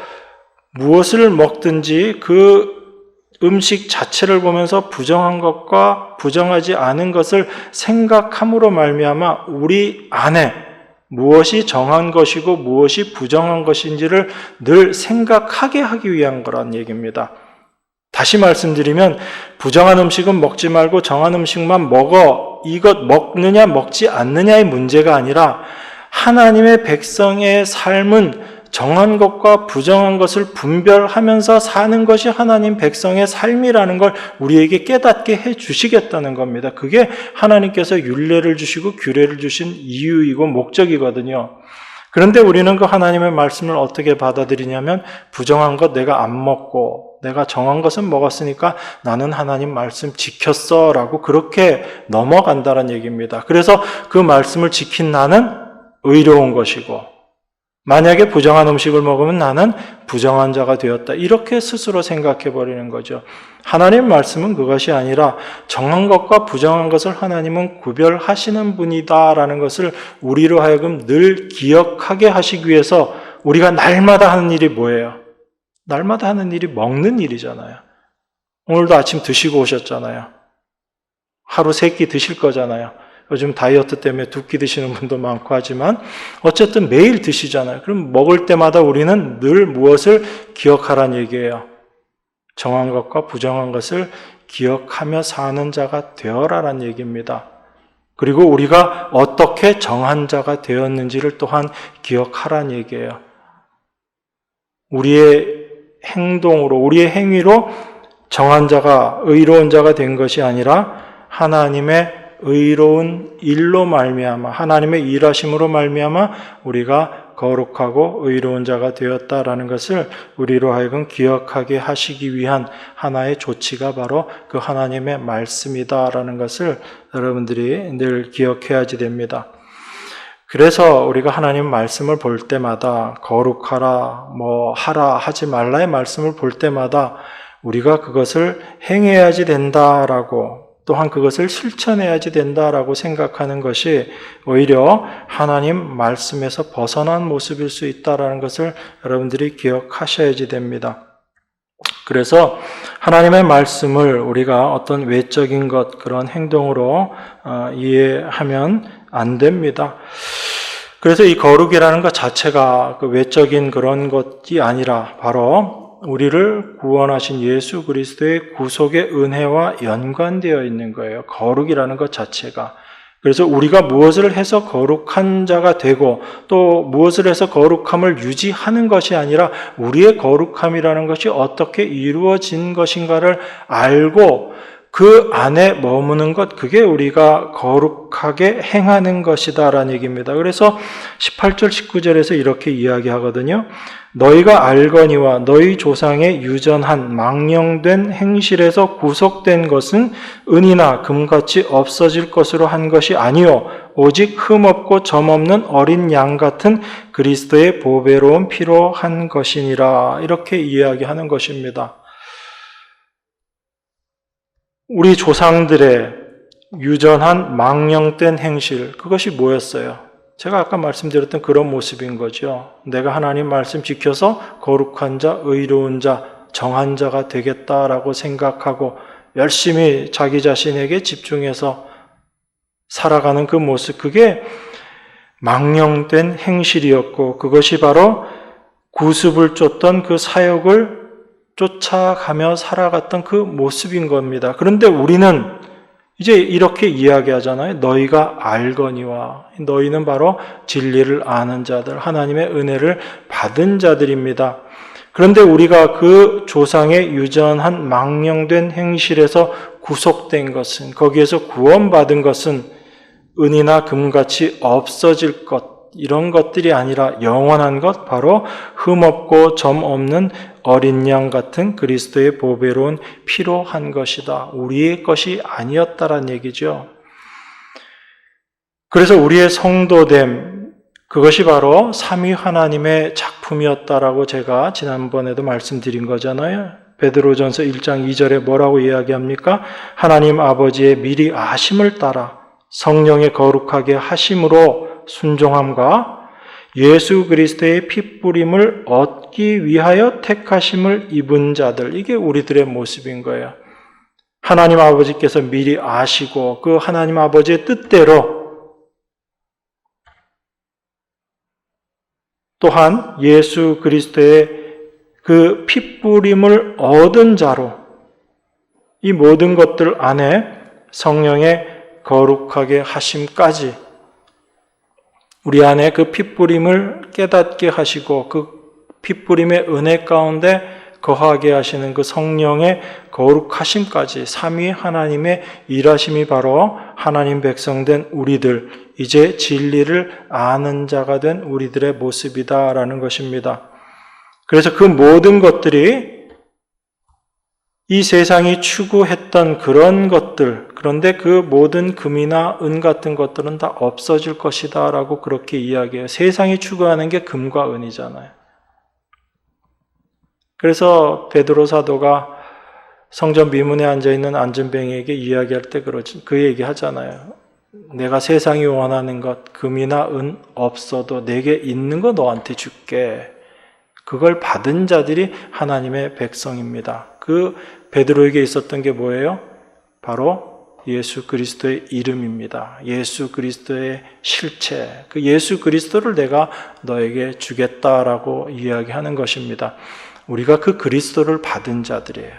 Speaker 1: 무엇을 먹든지 그 음식 자체를 보면서 부정한 것과 부정하지 않은 것을 생각함으로 말미암아 우리 안에 무엇이 정한 것이고 무엇이 부정한 것인지를 늘 생각하게 하기 위한 거란 얘기입니다. 다시 말씀드리면 부정한 음식은 먹지 말고 정한 음식만 먹어, 이것 먹느냐 먹지 않느냐의 문제가 아니라 하나님의 백성의 삶은 정한 것과 부정한 것을 분별하면서 사는 것이 하나님 백성의 삶이라는 걸 우리에게 깨닫게 해 주시겠다는 겁니다. 그게 하나님께서 율례를 주시고 규례를 주신 이유이고 목적이거든요. 그런데 우리는 그 하나님의 말씀을 어떻게 받아들이냐면 부정한 것 내가 안 먹고 내가 정한 것은 먹었으니까 나는 하나님 말씀 지켰어 라고 그렇게 넘어간다는 얘기입니다. 그래서 그 말씀을 지킨 나는 의로운 것이고 만약에 부정한 음식을 먹으면 나는 부정한 자가 되었다. 이렇게 스스로 생각해 버리는 거죠. 하나님의 말씀은 그것이 아니라 정한 것과 부정한 것을 하나님은 구별하시는 분이다라는 것을 우리로 하여금 늘 기억하게 하시기 위해서 우리가 날마다 하는 일이 뭐예요? 날마다 하는 일이 먹는 일이잖아요. 오늘도 아침 드시고 오셨잖아요. 하루 3끼 드실 거잖아요. 요즘 다이어트 때문에 2끼 드시는 분도 많고 하지만 어쨌든 매일 드시잖아요. 그럼 먹을 때마다 우리는 늘 무엇을 기억하라는 얘기예요. 정한 것과 부정한 것을 기억하며 사는 자가 되어라라는 얘기입니다. 그리고 우리가 어떻게 정한 자가 되었는지를 또한 기억하라는 얘기예요. 우리의 행동으로, 우리의 행위로 정한 자가, 의로운 자가 된 것이 아니라 하나님의 의로운 일로 말미암아 하나님의 일하심으로 말미암아 우리가 거룩하고 의로운 자가 되었다라는 것을 우리로 하여금 기억하게 하시기 위한 하나의 조치가 바로 그 하나님의 말씀이다라는 것을 여러분들이 늘 기억해야지 됩니다. 그래서 우리가 하나님 말씀을 볼 때마다 거룩하라, 하라, 하지 말라의 말씀을 볼 때마다 우리가 그것을 행해야지 된다라고 또한 그것을 실천해야지 된다라고 생각하는 것이 오히려 하나님 말씀에서 벗어난 모습일 수 있다라는 것을 여러분들이 기억하셔야지 됩니다. 그래서 하나님의 말씀을 우리가 어떤 외적인 것, 그런 행동으로 이해하면 안 됩니다. 그래서 이 거룩이라는 것 자체가 그 외적인 그런 것이 아니라 바로 우리를 구원하신 예수 그리스도의 구속의 은혜와 연관되어 있는 거예요. 거룩이라는 것 자체가. 그래서 우리가 무엇을 해서 거룩한 자가 되고 또 무엇을 해서 거룩함을 유지하는 것이 아니라 우리의 거룩함이라는 것이 어떻게 이루어진 것인가를 알고 그 안에 머무는 것, 그게 우리가 거룩하게 행하는 것이다라는 얘기입니다. 그래서 18절, 19절에서 이렇게 이야기하거든요. 너희가 알거니와 너희 조상의 유전한 망령된 행실에서 구속된 것은 은이나 금같이 없어질 것으로 한 것이 아니요 오직 흠없고 점없는 어린 양 같은 그리스도의 보배로운 피로 한 것이니라. 이렇게 이야기하는 것입니다. 우리 조상들의 유전한 망령된 행실, 그것이 뭐였어요? 제가 아까 말씀드렸던 그런 모습인 거죠. 내가 하나님 말씀 지켜서 거룩한 자, 의로운 자, 정한 자가 되겠다라고 생각하고 열심히 자기 자신에게 집중해서 살아가는 그 모습, 그게 망령된 행실이었고 그것이 바로 구습을 쫓던 그 사역을 쫓아가며 살아갔던 그 모습인 겁니다. 그런데 우리는 이제 이렇게 이야기하잖아요. 너희가 알거니와. 너희는 바로 진리를 아는 자들, 하나님의 은혜를 받은 자들입니다. 그런데 우리가 그 조상의 유전한 망령된 행실에서 구속된 것은, 거기에서 구원받은 것은 은이나 금같이 없어질 것, 이런 것들이 아니라 영원한 것, 바로 흠없고 점 없는 어린 양 같은 그리스도의 보배로운 피로 한 것이다. 우리의 것이 아니었다라는 얘기죠. 그래서 우리의 성도됨, 그것이 바로 삼위 하나님의 작품이었다라고 제가 지난번에도 말씀드린 거잖아요. 베드로전서 1장 2절에 뭐라고 이야기합니까? 하나님 아버지의 미리 아심을 따라 성령의 거룩하게 하심으로 순종함과 예수 그리스도의 핏부림을 얻기 위하여 택하심을 입은 자들, 이게 우리들의 모습인 거예요. 하나님 아버지께서 미리 아시고 그 하나님 아버지의 뜻대로 또한 예수 그리스도의 그 핏부림을 얻은 자로 이 모든 것들 안에 성령의 거룩하게 하심까지 우리 안에 그 핏부림을 깨닫게 하시고 그 핏부림의 은혜 가운데 거하게 하시는 그 성령의 거룩하심까지 삼위 하나님의 일하심이 바로 하나님 백성된 우리들, 이제 진리를 아는 자가 된 우리들의 모습이다라는 것입니다. 그래서 그 모든 것들이 이 세상이 추구했던 그런 것들, 그런데 그 모든 금이나 은 같은 것들은 다 없어질 것이다 라고 그렇게 이야기해요. 세상이 추구하는 게 금과 은이잖아요. 그래서 베드로 사도가 성전 미문에 앉아있는 안전뱅이에게 이야기할 때 그 얘기 하잖아요. 내가 세상이 원하는 것, 금이나 은 없어도 내게 있는 거 너한테 줄게. 그걸 받은 자들이 하나님의 백성입니다. 그 베드로에게 있었던 게 뭐예요? 바로 예수 그리스도의 이름입니다. 예수 그리스도의 실체, 그 예수 그리스도를 내가 너에게 주겠다라고 이야기하는 것입니다. 우리가 그 그리스도를 받은 자들이에요.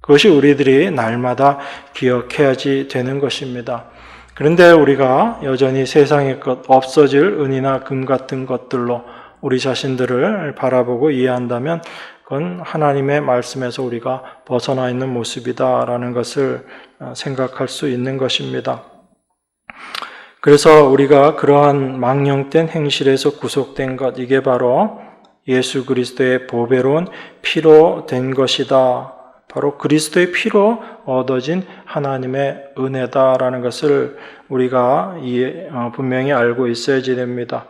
Speaker 1: 그것이 우리들이 날마다 기억해야지 되는 것입니다. 그런데 우리가 여전히 세상의 것, 없어질 은이나 금 같은 것들로 우리 자신들을 바라보고 이해한다면 그건 하나님의 말씀에서 우리가 벗어나 있는 모습이다라는 것을 생각할 수 있는 것입니다. 그래서 우리가 그러한 망령된 행실에서 구속된 것, 이게 바로 예수 그리스도의 보배로운 피로 된 것이다. 바로 그리스도의 피로 얻어진 하나님의 은혜다라는 것을 우리가 분명히 알고 있어야지 됩니다.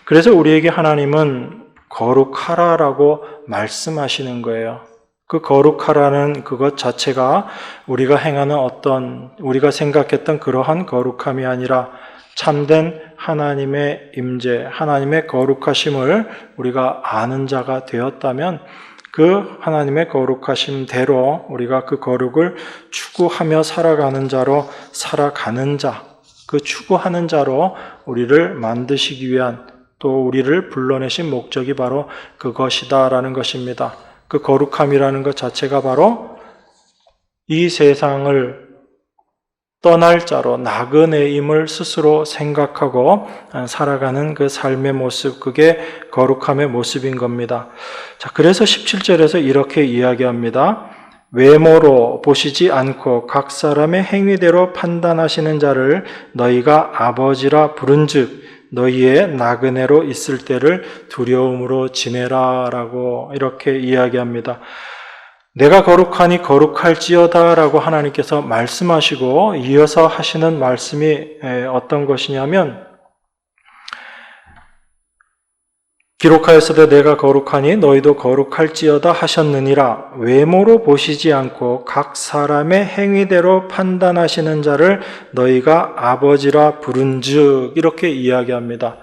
Speaker 1: 그래서 우리에게 하나님은 거룩하라라고 말씀하시는 거예요. 그 거룩하라는 그것 자체가 우리가 행하는 우리가 생각했던 그러한 거룩함이 아니라 참된 하나님의 임재, 하나님의 거룩하심을 우리가 아는 자가 되었다면 그 하나님의 거룩하심대로 우리가 그 거룩을 추구하며 살아가는 자로 살아가는 자, 그 추구하는 자로 우리를 만드시기 위한 또 우리를 불러내신 목적이 바로 그것이다라는 것입니다. 그 거룩함이라는 것 자체가 바로 이 세상을 떠날 자로 나그네임을 스스로 생각하고 살아가는 그 삶의 모습, 그게 거룩함의 모습인 겁니다. 자, 그래서 17절에서 이렇게 이야기합니다. 외모로 보시지 않고 각 사람의 행위대로 판단하시는 자를 너희가 아버지라 부른즉 너희의 나그네로 있을 때를 두려움으로 지내라 라고 이렇게 이야기합니다. 내가 거룩하니 거룩할지어다 라고 하나님께서 말씀하시고 이어서 하시는 말씀이 어떤 것이냐면 기록하였으되 내가 거룩하니 너희도 거룩할지어다 하셨느니라. 외모로 보시지 않고 각 사람의 행위대로 판단하시는 자를 너희가 아버지라 부른즉 이렇게 이야기합니다.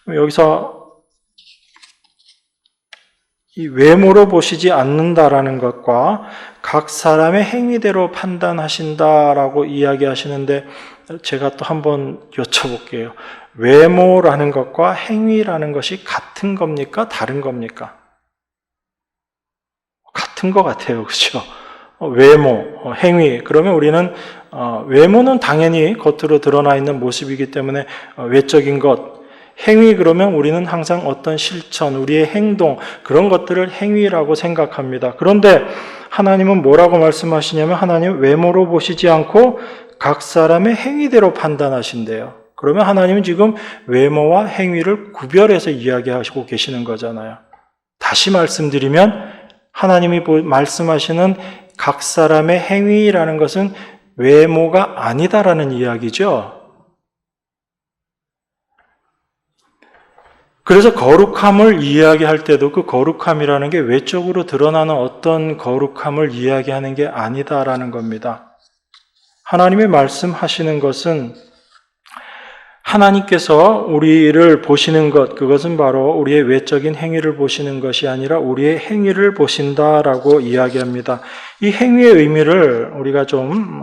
Speaker 1: 여기서 이 외모로 보시지 않는다라는 것과 각 사람의 행위대로 판단하신다라고 이야기하시는데 제가 또 한번 여쭤볼게요. 외모라는 것과 행위라는 것이 같은 겁니까? 다른 겁니까? 같은 것 같아요. 그렇죠? 외모, 행위. 그러면 우리는 외모는 당연히 겉으로 드러나 있는 모습이기 때문에 외적인 것, 행위 그러면 우리는 항상 어떤 실천, 우리의 행동 그런 것들을 행위라고 생각합니다. 그런데 하나님은 뭐라고 말씀하시냐면 하나님은 외모로 보시지 않고 각 사람의 행위대로 판단하신대요. 그러면 하나님은 지금 외모와 행위를 구별해서 이야기하시고 계시는 거잖아요. 다시 말씀드리면 하나님이 말씀하시는 각 사람의 행위라는 것은 외모가 아니다라는 이야기죠. 그래서 거룩함을 이야기할 때도 그 거룩함이라는 게 외적으로 드러나는 어떤 거룩함을 이야기하는 게 아니다라는 겁니다. 하나님의 말씀하시는 것은 하나님께서 우리를 보시는 것, 그것은 바로 우리의 외적인 행위를 보시는 것이 아니라 우리의 행위를 보신다라고 이야기합니다. 이 행위의 의미를 우리가 좀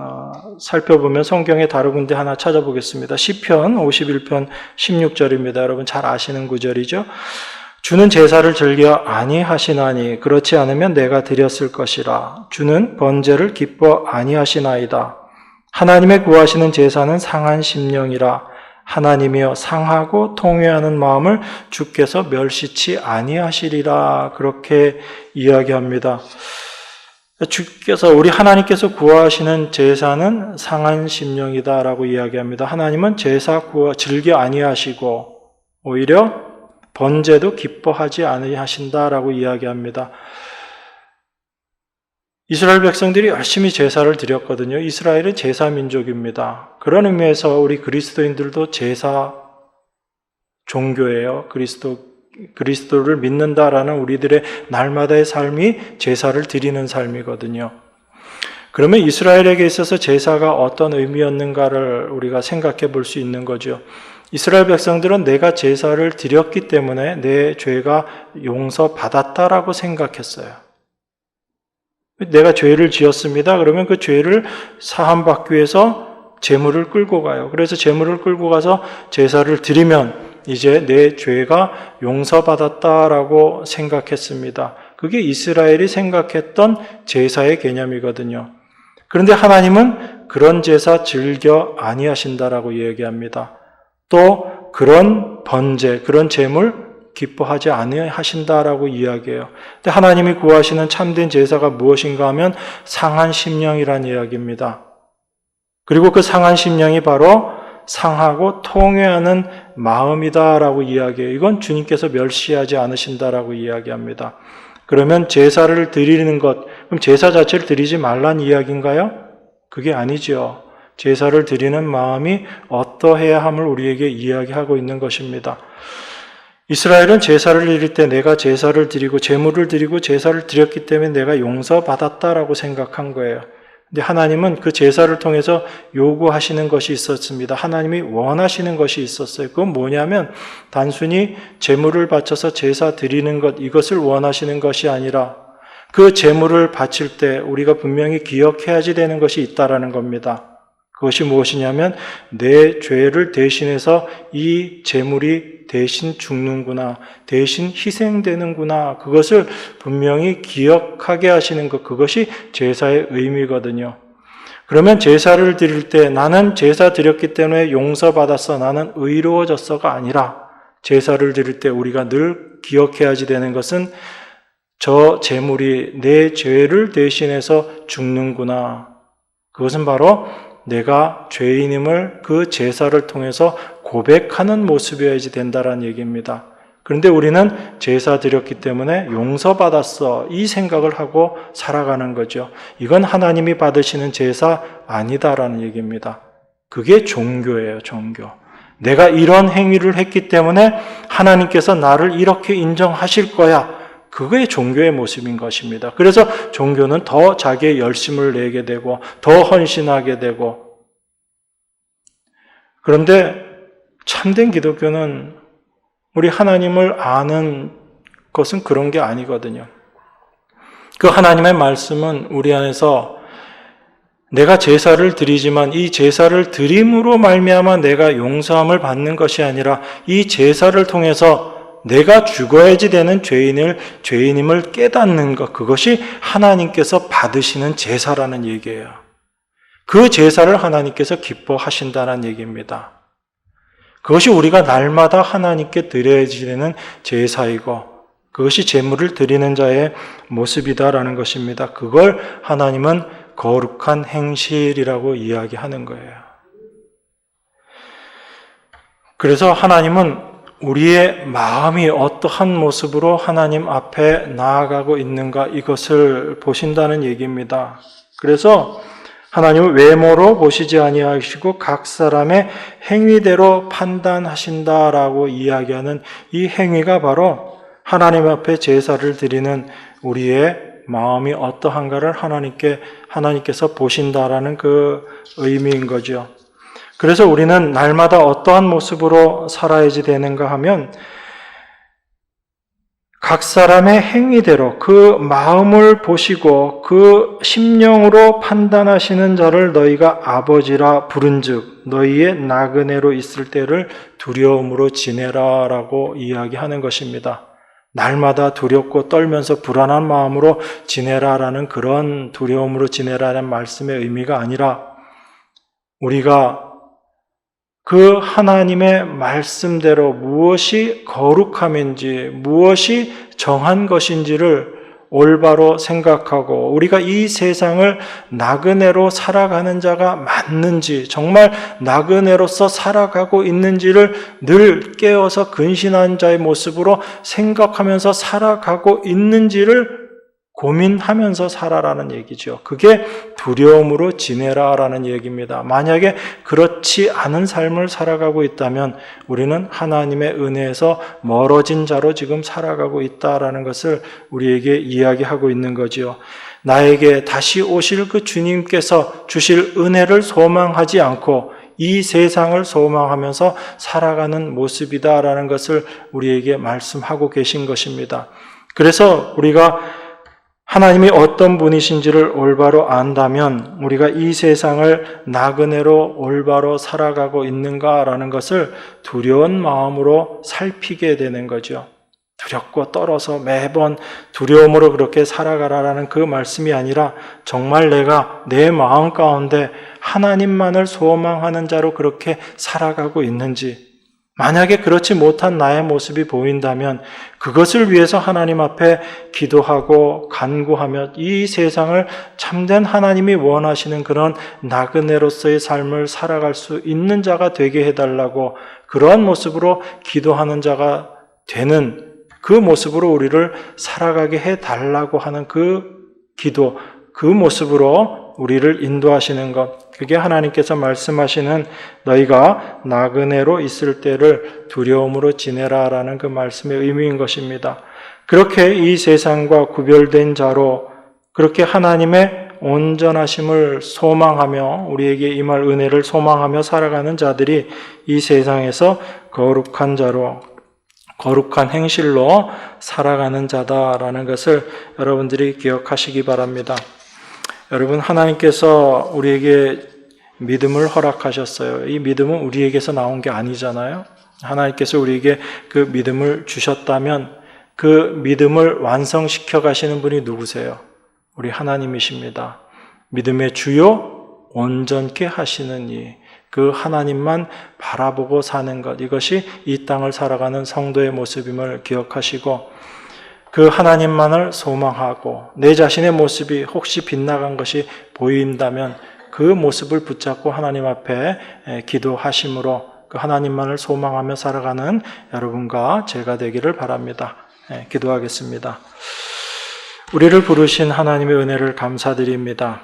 Speaker 1: 살펴보면 성경에 다른 군데 하나 찾아보겠습니다. 시편 51편 16절입니다. 여러분 잘 아시는 구절이죠. 주는 제사를 즐겨 아니하시나니 그렇지 않으면 내가 드렸을 것이라. 주는 번제를 기뻐 아니하시나이다. 하나님의 구하시는 제사는 상한 심령이라. 하나님이여 상하고 통회하는 마음을 주께서 멸시치 아니하시리라. 그렇게 이야기합니다. 주께서 우리 하나님께서 구하시는 제사는 상한 심령이다라고 이야기합니다. 하나님은 제사 즐겨 아니하시고 오히려 번제도 기뻐하지 아니하신다라고 이야기합니다. 이스라엘 백성들이 열심히 제사를 드렸거든요. 이스라엘은 제사 민족입니다. 그런 의미에서 우리 그리스도인들도 제사 종교예요. 그리스도를 믿는다라는 우리들의 날마다의 삶이 제사를 드리는 삶이거든요. 그러면 이스라엘에게 있어서 제사가 어떤 의미였는가를 우리가 생각해 볼 수 있는 거죠. 이스라엘 백성들은 내가 제사를 드렸기 때문에 내 죄가 용서받았다라고 생각했어요. 내가 죄를 지었습니다. 그러면 그 죄를 사함받기 위해서 제물을 끌고 가요. 그래서 제물을 끌고 가서 제사를 드리면 이제 내 죄가 용서받았다라고 생각했습니다. 그게 이스라엘이 생각했던 제사의 개념이거든요. 그런데 하나님은 그런 제사 즐겨 아니하신다라고 얘기합니다. 또 그런 번제, 그런 제물 기뻐하지 아니하신다라고 이야기해요. 근데 하나님이 구하시는 참된 제사가 무엇인가 하면 상한 심령이라는 이야기입니다. 그리고 그 상한 심령이 바로 상하고 통회하는 마음이다라고 이야기해요. 이건 주님께서 멸시하지 않으신다라고 이야기합니다. 그러면 제사를 드리는 것, 그럼 제사 자체를 드리지 말란 이야기인가요? 그게 아니죠. 제사를 드리는 마음이 어떠해야 함을 우리에게 이야기하고 있는 것입니다. 이스라엘은 제사를 드릴 때 내가 제사를 드리고 제물을 드리고 제사를 드렸기 때문에 내가 용서받았다라고 생각한 거예요. 근데 하나님은 그 제사를 통해서 요구하시는 것이 있었습니다. 하나님이 원하시는 것이 있었어요. 그건 뭐냐면 단순히 제물을 바쳐서 제사 드리는 것, 이것을 원하시는 것이 아니라 그 제물을 바칠 때 우리가 분명히 기억해야지 되는 것이 있다라는 겁니다. 그것이 무엇이냐면 내 죄를 대신해서 이 제물이 대신 죽는구나, 대신 희생되는구나, 그것을 분명히 기억하게 하시는 것, 그것이 제사의 의미거든요. 그러면 제사를 드릴 때 나는 제사 드렸기 때문에 용서받았어, 나는 의로워졌어가 아니라 제사를 드릴 때 우리가 늘 기억해야지 되는 것은 저 제물이 내 죄를 대신해서 죽는구나. 그것은 바로 내가 죄인임을 그 제사를 통해서 고백하는 모습이어야지 된다는 얘기입니다. 그런데 우리는 제사 드렸기 때문에 용서받았어, 이 생각을 하고 살아가는 거죠. 이건 하나님이 받으시는 제사 아니다라는 얘기입니다. 그게 종교예요, 종교. 내가 이런 행위를 했기 때문에 하나님께서 나를 이렇게 인정하실 거야. 그게 종교의 모습인 것입니다. 그래서 종교는 더 자기의 열심을 내게 되고 더 헌신하게 되고, 그런데 참된 기독교는 우리 하나님을 아는 것은 그런 게 아니거든요. 그 하나님의 말씀은 우리 안에서 내가 제사를 드리지만 이 제사를 드림으로 말미암아 내가 용서함을 받는 것이 아니라 이 제사를 통해서 내가 죽어야지 되는 죄인임을 깨닫는 것, 그것이 하나님께서 받으시는 제사라는 얘기예요. 그 제사를 하나님께서 기뻐하신다는 얘기입니다. 그것이 우리가 날마다 하나님께 드려야지 되는 제사이고 그것이 제물을 드리는 자의 모습이다라는 것입니다. 그걸 하나님은 거룩한 행실이라고 이야기하는 거예요. 그래서 하나님은 우리의 마음이 어떠한 모습으로 하나님 앞에 나아가고 있는가, 이것을 보신다는 얘기입니다. 그래서 하나님은 외모로 보시지 아니하시고 각 사람의 행위대로 판단하신다라고 이야기하는 이 행위가 바로 하나님 앞에 제사를 드리는 우리의 마음이 어떠한가를 하나님께서 보신다라는 그 의미인 거죠. 그래서 우리는 날마다 어떠한 모습으로 살아야지 되는가 하면 각 사람의 행위대로 그 마음을 보시고 그 심령으로 판단하시는 자를 너희가 아버지라 부른즉 너희의 나그네로 있을 때를 두려움으로 지내라 라고 이야기하는 것입니다. 날마다 두렵고 떨면서 불안한 마음으로 지내라라는 그런 두려움으로 지내라는 말씀의 의미가 아니라 우리가 그 하나님의 말씀대로 무엇이 거룩함인지, 무엇이 정한 것인지를 올바로 생각하고 우리가 이 세상을 나그네로 살아가는 자가 맞는지, 정말 나그네로서 살아가고 있는지를 늘 깨어서 근신한 자의 모습으로 생각하면서 살아가고 있는지를 고민하면서 살아라는 얘기죠. 그게 두려움으로 지내라라는 얘기입니다. 만약에 그렇지 않은 삶을 살아가고 있다면 우리는 하나님의 은혜에서 멀어진 자로 지금 살아가고 있다라는 것을 우리에게 이야기하고 있는 거지요. 나에게 다시 오실 그 주님께서 주실 은혜를 소망하지 않고 이 세상을 소망하면서 살아가는 모습이다라는 것을 우리에게 말씀하고 계신 것입니다. 그래서 우리가 하나님이 어떤 분이신지를 올바로 안다면 우리가 이 세상을 나그네로 올바로 살아가고 있는가라는 것을 두려운 마음으로 살피게 되는 거죠. 두렵고 떨어서 매번 두려움으로 그렇게 살아가라라는 그 말씀이 아니라 정말 내가 내 마음 가운데 하나님만을 소망하는 자로 그렇게 살아가고 있는지, 만약에 그렇지 못한 나의 모습이 보인다면 그것을 위해서 하나님 앞에 기도하고 간구하며 이 세상을 참된 하나님이 원하시는 그런 나그네로서의 삶을 살아갈 수 있는 자가 되게 해달라고, 그러한 모습으로 기도하는 자가 되는 그 모습으로 우리를 살아가게 해달라고 하는 그 기도, 그 모습으로 우리를 인도하시는 것, 그게 하나님께서 말씀하시는 너희가 나그네로 있을 때를 두려움으로 지내라라는 그 말씀의 의미인 것입니다. 그렇게 이 세상과 구별된 자로 그렇게 하나님의 온전하심을 소망하며 우리에게 임할 은혜를 소망하며 살아가는 자들이 이 세상에서 거룩한 자로, 거룩한 행실로 살아가는 자다라는 것을 여러분들이 기억하시기 바랍니다. 여러분, 하나님께서 우리에게 믿음을 허락하셨어요. 이 믿음은 우리에게서 나온 게 아니잖아요. 하나님께서 우리에게 그 믿음을 주셨다면 그 믿음을 완성시켜 가시는 분이 누구세요? 우리 하나님이십니다. 믿음의 주요 온전케 하시는 이, 그 하나님만 바라보고 사는 것, 이것이 이 땅을 살아가는 성도의 모습임을 기억하시고 그 하나님만을 소망하고 내 자신의 모습이 혹시 빗나간 것이 보인다면 그 모습을 붙잡고 하나님 앞에 기도하심으로 그 하나님만을 소망하며 살아가는 여러분과 제가 되기를 바랍니다. 기도하겠습니다. 우리를 부르신 하나님의 은혜를 감사드립니다.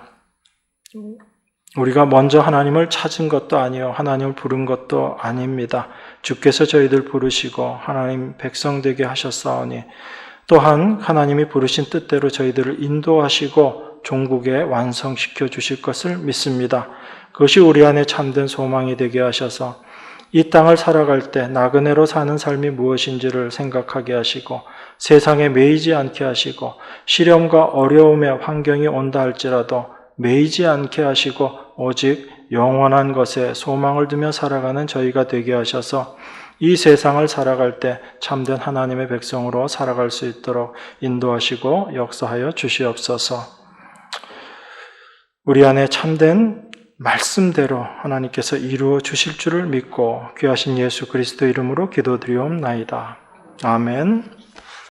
Speaker 1: 우리가 먼저 하나님을 찾은 것도 아니요 하나님을 부른 것도 아닙니다. 주께서 저희들 부르시고 하나님 백성 되게 하셨사오니 또한 하나님이 부르신 뜻대로 저희들을 인도하시고 종국에 완성시켜 주실 것을 믿습니다. 그것이 우리 안에 참된 소망이 되게 하셔서 이 땅을 살아갈 때 나그네로 사는 삶이 무엇인지를 생각하게 하시고 세상에 매이지 않게 하시고 시련과 어려움의 환경이 온다 할지라도 매이지 않게 하시고 오직 영원한 것에 소망을 두며 살아가는 저희가 되게 하셔서 이 세상을 살아갈 때 참된 하나님의 백성으로 살아갈 수 있도록 인도하시고 역사하여 주시옵소서. 우리 안에 참된 말씀대로 하나님께서 이루어 주실 줄을 믿고 귀하신 예수 그리스도 이름으로 기도드리옵나이다. 아멘.